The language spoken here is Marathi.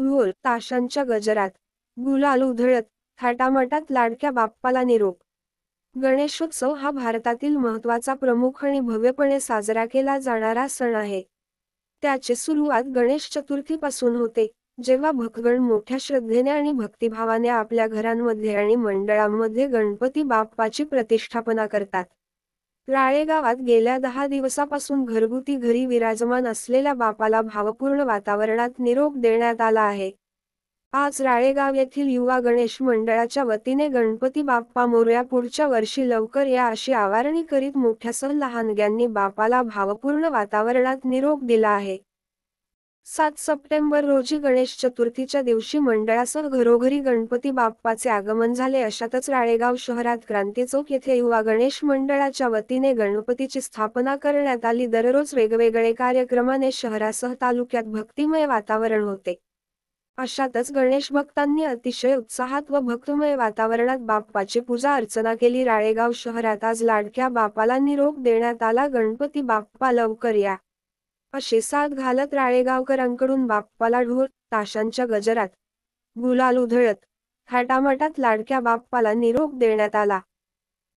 ढोल ताशांच्या गजरात, गुलाल उधळत, थाटामाटात लाडक्या बाप्पाला निरोप. गणेशोत्सव हा भारतातील महत्त्वाचा प्रमुख आणि भव्यपणे साजरा केला जाणारा सण आहे. त्याची सुरुवात गणेश चतुर्थीपासून होते, जेव्हा भक्तगण मोठ्या श्रद्धेने आणि भक्तिभावाने आपल्या घरांमध्ये आणि मंडळांमध्ये गणपती बाप्पाची प्रतिष्ठापना करतात. राळेगावात गेल्या 10 दिवसापासून घरगुती घरी विराजमान असलेल्या बाप्पाला भावपूर्ण वातावरणात निरोप देण्यात आला आहे. आज राळेगाव येथील युवा गणेश मंडळाच्या वतीने गणपती बाप्पा मोरया पुढच्या वर्षी लवकर या अशी आवाहनी करीत मोठ्यासह लहानग्यांनी बाप्पाला भावपूर्ण वातावरणात निरोप दिला आहे. 7 सप्टेंबर रोजी गणेश चतुर्थीच्या दिवशी मंडळासह घरोघरी गणपती बाप्पाचे आगमन झाले. अशातच राळेगाव शहरात क्रांती चौक येथे युवा गणेश मंडळाच्या वतीने गणपतीची स्थापना करण्यात आली. दररोज वेगवेगळे कार्यक्रमाने शहरासह तालुक्यात भक्तिमय वातावरण होते. अशातच गणेश भक्तांनी अतिशय उत्साहात व भक्तिमय वातावरणात बाप्पाची पूजा अर्चना केली. राळेगाव शहरात आज लाडक्या बाप्पाला निरोप देण्यात आला. गणपती बाप्पा लवकर या अशी साद घालत राळेगावकरांकडून बाप्पाला ढोल ताशांच्या गजरात, गुलाल उधळत, थाटामाटात लाडक्या बाप्पाला निरोप देण्यात आला.